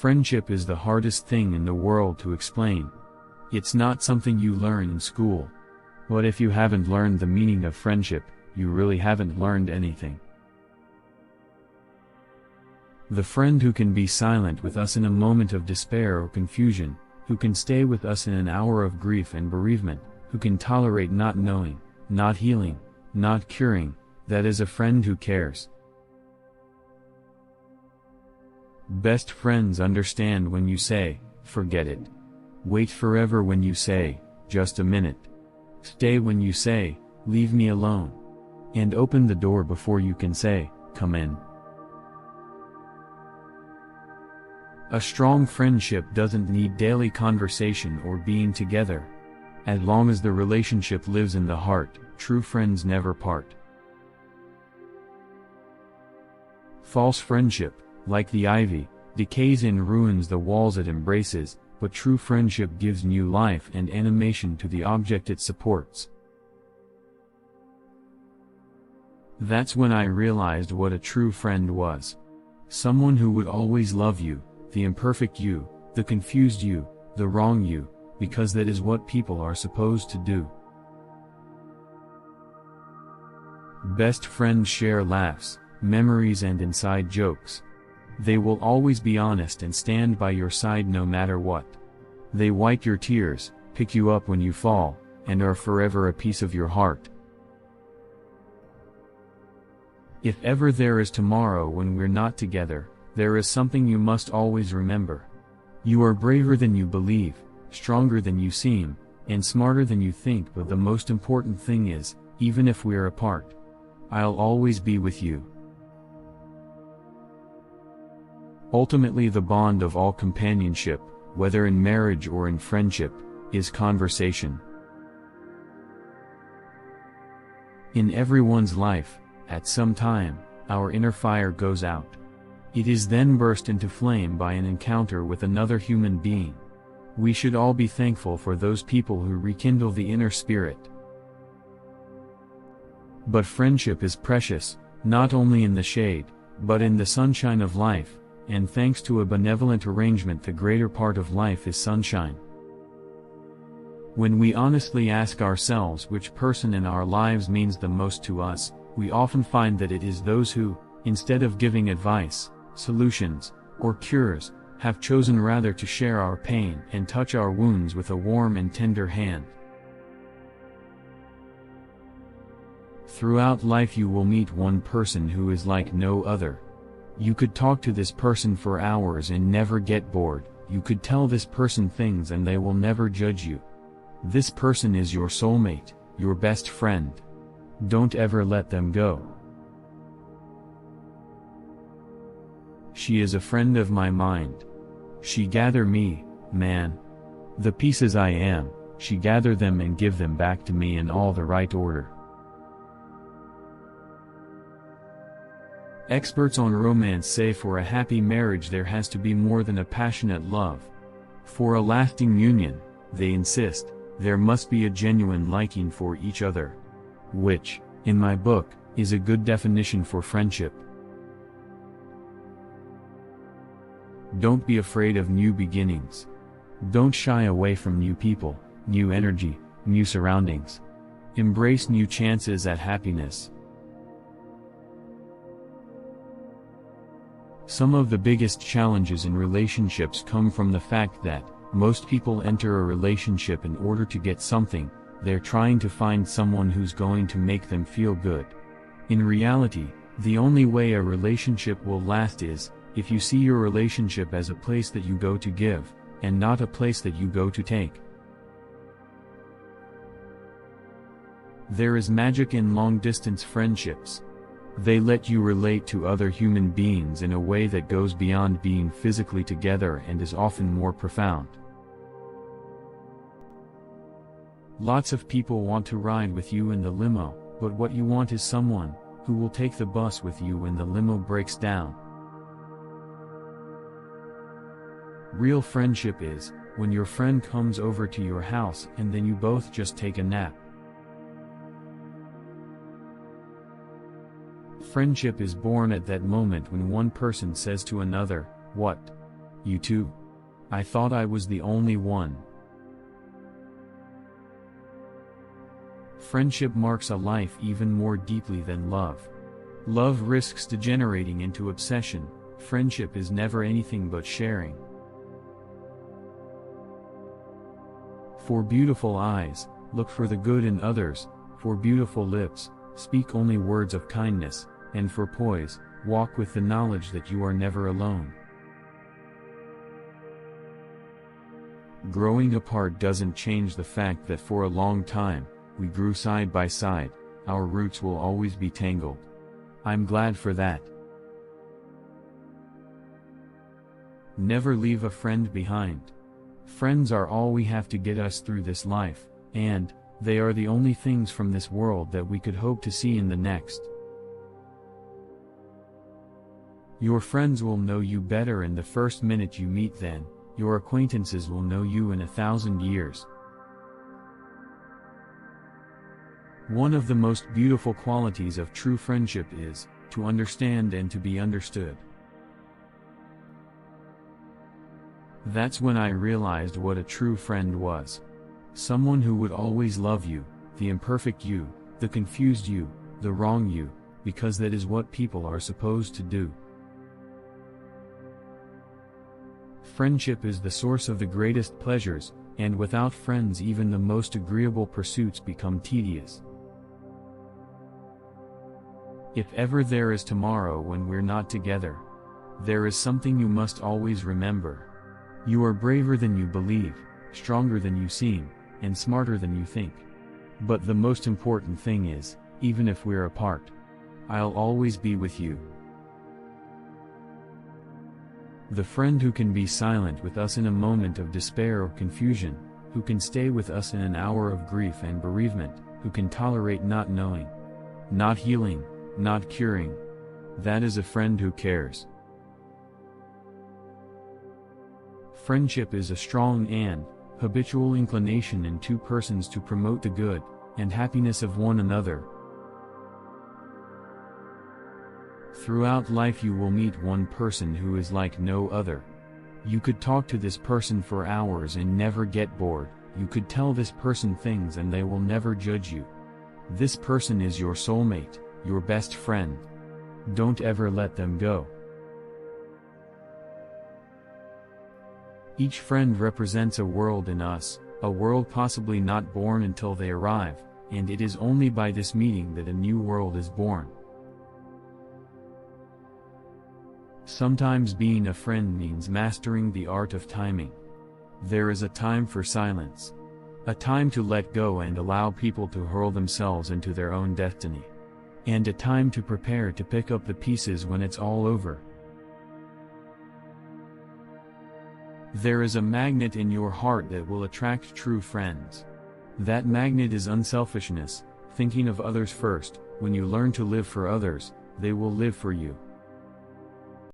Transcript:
Friendship is the hardest thing in the world to explain. It's not something you learn in school. But if you haven't learned the meaning of friendship, you really haven't learned anything. The friend who can be silent with us in a moment of despair or confusion, who can stay with us in an hour of grief and bereavement, who can tolerate not knowing, not healing, not curing, that is a friend who cares. Best friends understand when you say, forget it. Wait forever when you say, just a minute. Stay when you say, leave me alone. And open the door before you can say, come in. A strong friendship doesn't need daily conversation or being together. As long as the relationship lives in the heart, true friends never part. False friendship, like the ivy, decays and ruins the walls it embraces, but true friendship gives new life and animation to the object it supports. That's when I realized what a true friend was. Someone who would always love you, the imperfect you, the confused you, the wrong you, because that is what people are supposed to do. Best friends share laughs, memories and inside jokes. They will always be honest and stand by your side no matter what. They wipe your tears, pick you up when you fall, and are forever a piece of your heart. If ever there is tomorrow when we're not together, there is something you must always remember. You are braver than you believe, stronger than you seem, and smarter than you think, but the most important thing is, even if we're apart, I'll always be with you. Ultimately, the bond of all companionship, whether in marriage or in friendship, is conversation. In everyone's life, at some time, our inner fire goes out. It is then burst into flame by an encounter with another human being. We should all be thankful for those people who rekindle the inner spirit. But friendship is precious, not only in the shade, but in the sunshine of life, and thanks to a benevolent arrangement the greater part of life is sunshine. When we honestly ask ourselves which person in our lives means the most to us, we often find that it is those who, instead of giving advice, solutions, or cures, have chosen rather to share our pain and touch our wounds with a warm and tender hand. Throughout life you will meet one person who is like no other. You could talk to this person for hours and never get bored. You could tell this person things and they will never judge you. This person is your soulmate, your best friend. Don't ever let them go. She is a friend of my mind. She gather me, man. The pieces I am, she gather them and give them back to me in all the right order. Experts on romance say for a happy marriage there has to be more than a passionate love. For a lasting union, they insist, there must be a genuine liking for each other. Which, in my book, is a good definition for friendship. Don't be afraid of new beginnings. Don't shy away from new people, new energy, new surroundings. Embrace new chances at happiness. Some of the biggest challenges in relationships come from the fact that most people enter a relationship in order to get something. They're trying to find someone who's going to make them feel good. In reality, the only way a relationship will last is if you see your relationship as a place that you go to give, and not a place that you go to take. There is magic in long-distance friendships. They let you relate to other human beings in a way that goes beyond being physically together and is often more profound. Lots of people want to ride with you in the limo, but what you want is someone who will take the bus with you when the limo breaks down. Real friendship is when your friend comes over to your house and then you both just take a nap. Friendship is born at that moment when one person says to another, "What? You too? I thought I was the only one. Friendship marks a life even more deeply than love. Love risks degenerating into obsession. Friendship is never anything but sharing. For beautiful eyes, look for the good in others. For beautiful lips, speak only words of kindness. And for poise, walk with the knowledge that you are never alone. Growing apart doesn't change the fact that for a long time, we grew side by side. Our roots will always be tangled. I'm glad for that. Never leave a friend behind. Friends are all we have to get us through this life, and they are the only things from this world that we could hope to see in the next. Your friends will know you better in the first minute you meet them. Your acquaintances will know you in 1,000 years. One of the most beautiful qualities of true friendship is to understand and to be understood. That's when I realized what a true friend was. Someone who would always love you, the imperfect you, the confused you, the wrong you, because that is what people are supposed to do. Friendship is the source of the greatest pleasures, and without friends even the most agreeable pursuits become tedious. If ever there is tomorrow when we're not together, there is something you must always remember. You are braver than you believe, stronger than you seem, and smarter than you think. But the most important thing is, even if we're apart, I'll always be with you. The friend who can be silent with us in a moment of despair or confusion, who can stay with us in an hour of grief and bereavement, who can tolerate not knowing, not healing, not curing. That is a friend who cares. Friendship is a strong and habitual inclination in two persons to promote the good and happiness of one another. Throughout life you will meet one person who is like no other. You could talk to this person for hours and never get bored. You could tell this person things and they will never judge you. This person is your soulmate, your best friend. Don't ever let them go. Each friend represents a world in us, a world possibly not born until they arrive, and it is only by this meeting that a new world is born. Sometimes being a friend means mastering the art of timing. There is a time for silence. A time to let go and allow people to hurl themselves into their own destiny. And a time to prepare to pick up the pieces when it's all over. There is a magnet in your heart that will attract true friends. That magnet is unselfishness, thinking of others first. When you learn to live for others, they will live for you.